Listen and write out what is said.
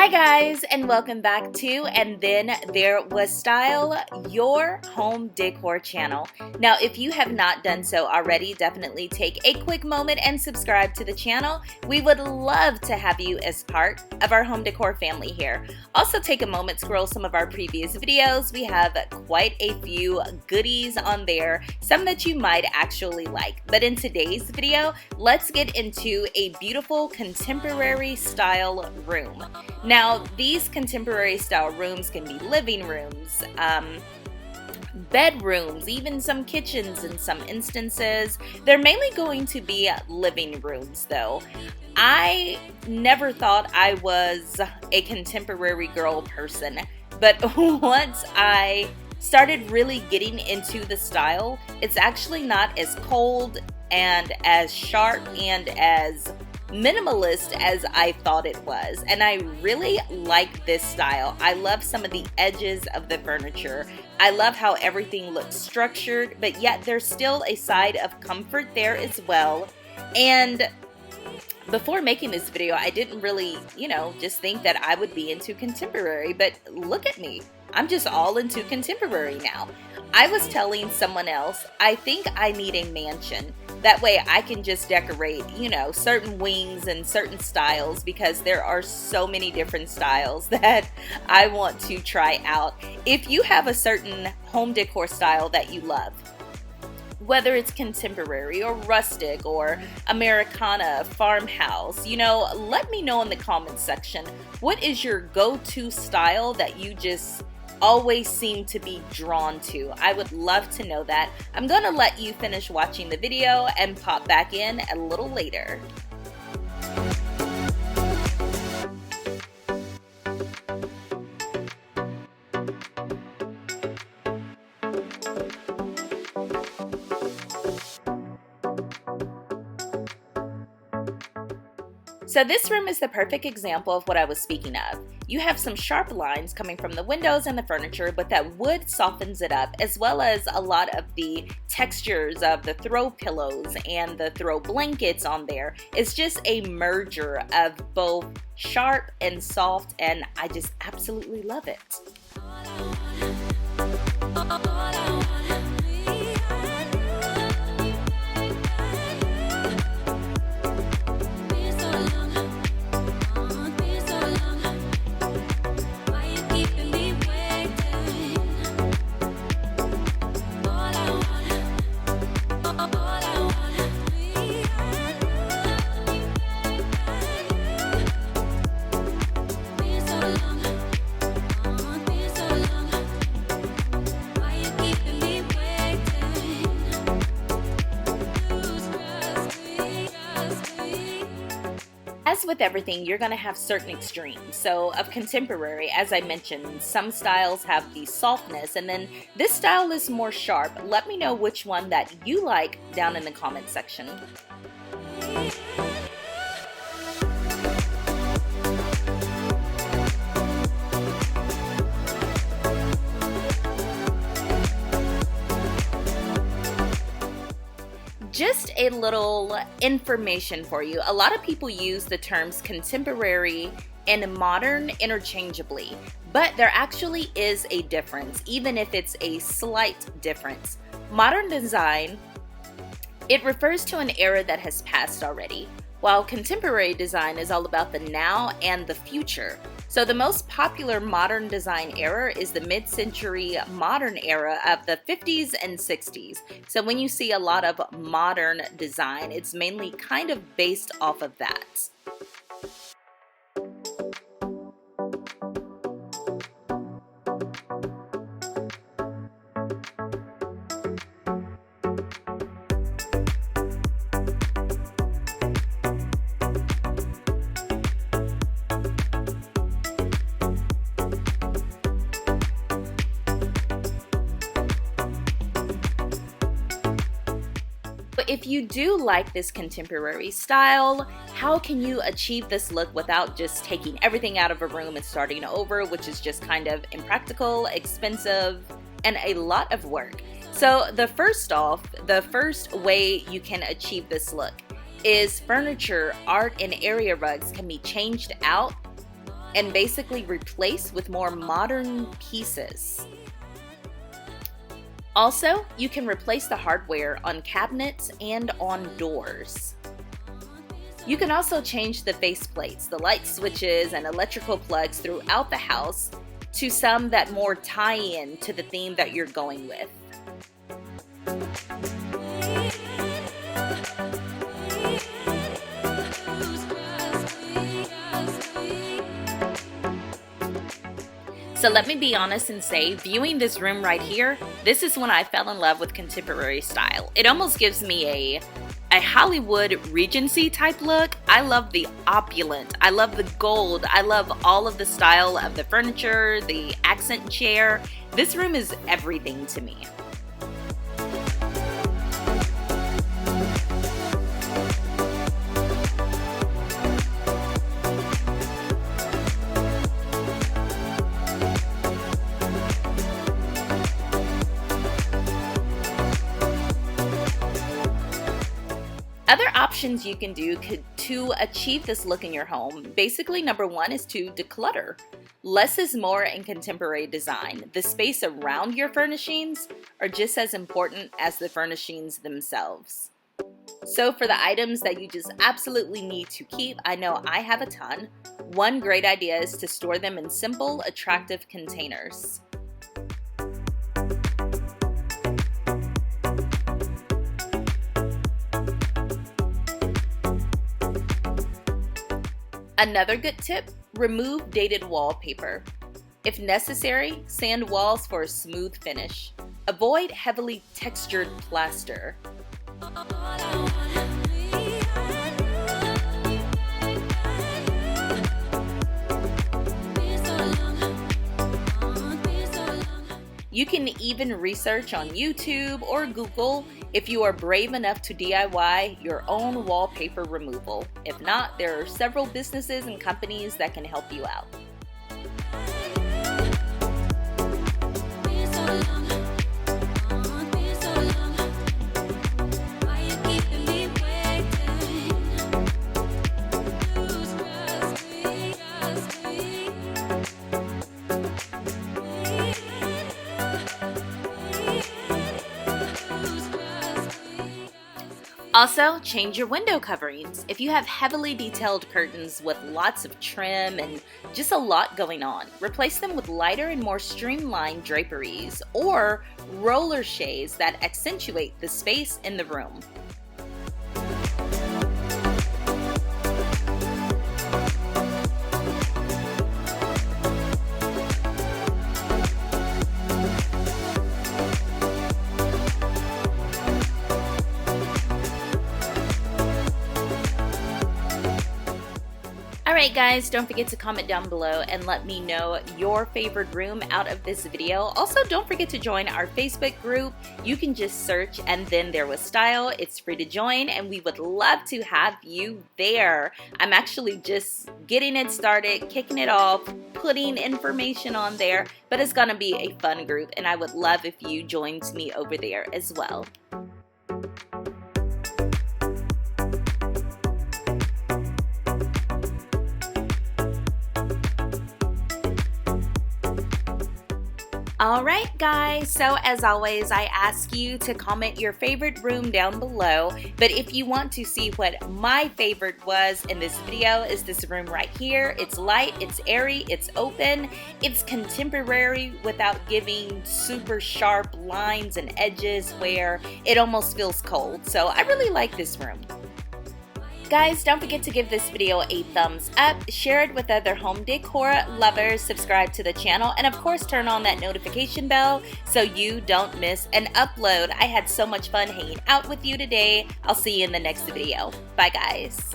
Hi guys, and welcome back to And Then There Was Style, your home decor channel. Now, if you have not done so already, definitely take a quick moment and subscribe to the channel. We would love to have you as part of our home decor family here. Also take a moment, scroll some of our previous videos. We have quite a few goodies on there, some that you might actually like. But in today's video, let's get into a beautiful contemporary style room. Now, these contemporary style rooms can be living rooms, bedrooms, even some kitchens in some instances. They're mainly going to be living rooms though. I never thought I was a contemporary girl person, but once I started really getting into the style, it's actually not as cold and as sharp and as minimalist as I thought it was, and I really like this style. I love some of the edges of the furniture. I love how everything looks structured, but yet there's still a side of comfort there as well. And before making this video, I didn't really, just think that I would be into contemporary, but look at me. I'm just all into contemporary now. I was telling someone else, I think I need a mansion. That way I can just decorate, certain wings and certain styles, because there are so many different styles that I want to try out. If you have a certain home decor style that you love, whether it's contemporary or rustic or Americana, farmhouse, let me know in the comments section. What is your go-to style that you just always seem to be drawn to? I would love to know that. I'm going to let you finish watching the video and pop back in a little later. So this room is the perfect example of what I was speaking of. You have some sharp lines coming from the windows and the furniture, but that wood softens it up, as well as a lot of the textures of the throw pillows and the throw blankets on there. It's just a merger of both sharp and soft, and I just absolutely love it. As with everything, you're going to have certain extremes. So of contemporary, as I mentioned, some styles have the softness, and then this style is more sharp. Let me know which one that you like down in the comment section. Just a little information for you. A lot of people use the terms contemporary and modern interchangeably, but there actually is a difference, even if it's a slight difference. Modern design, it refers to an era that has passed already, while contemporary design is all about the now and the future. So the most popular modern design era is the mid-century modern era of the 50s and 60s. So when you see a lot of modern design, it's mainly kind of based off of that. If you do like this contemporary style, how can you achieve this look without just taking everything out of a room and starting over, which is just kind of impractical, expensive, and a lot of work? So the first way you can achieve this look is furniture, art, and area rugs can be changed out and basically replace with more modern pieces. Also, you can replace the hardware on cabinets and on doors. You can also change the faceplates, the light switches, and electrical plugs throughout the house to some that more tie in to the theme that you're going with. So let me be honest and say, viewing this room right here, this is when I fell in love with contemporary style. It almost gives me a Hollywood Regency type look. I love the opulent, I love the gold, I love all of the style of the furniture, the accent chair. This room is everything to me. Other options you can do to achieve this look in your home, basically number one is to declutter. Less is more in contemporary design. The space around your furnishings are just as important as the furnishings themselves. So for the items that you just absolutely need to keep, I know I have a ton. One great idea is to store them in simple, attractive containers. Another good tip, remove dated wallpaper. If necessary, sand walls for a smooth finish. Avoid heavily textured plaster. You can even research on YouTube or Google if you are brave enough to DIY your own wallpaper removal. If not, there are several businesses and companies that can help you out. Also, change your window coverings. If you have heavily detailed curtains with lots of trim and just a lot going on, replace them with lighter and more streamlined draperies or roller shades that accentuate the space in the room. Alright guys, don't forget to comment down below and let me know your favorite room out of this video. Also, don't forget to join our Facebook group. You can just search "And Then There Was Style." It's free to join and we would love to have you there. I'm actually just getting it started, kicking it off, putting information on there, but it's gonna be a fun group and I would love if you joined me over there as well. Alright guys, so as always I ask you to comment your favorite room down below, but if you want to see what my favorite was in this video, is this room right here. It's light, it's airy, it's open, it's contemporary without giving super sharp lines and edges where it almost feels cold. So I really like this room. Guys, don't forget to give this video a thumbs up, share it with other home decor lovers, subscribe to the channel, and of course turn on that notification bell so you don't miss an upload. I had so much fun hanging out with you today. I'll see you in the next video. Bye guys.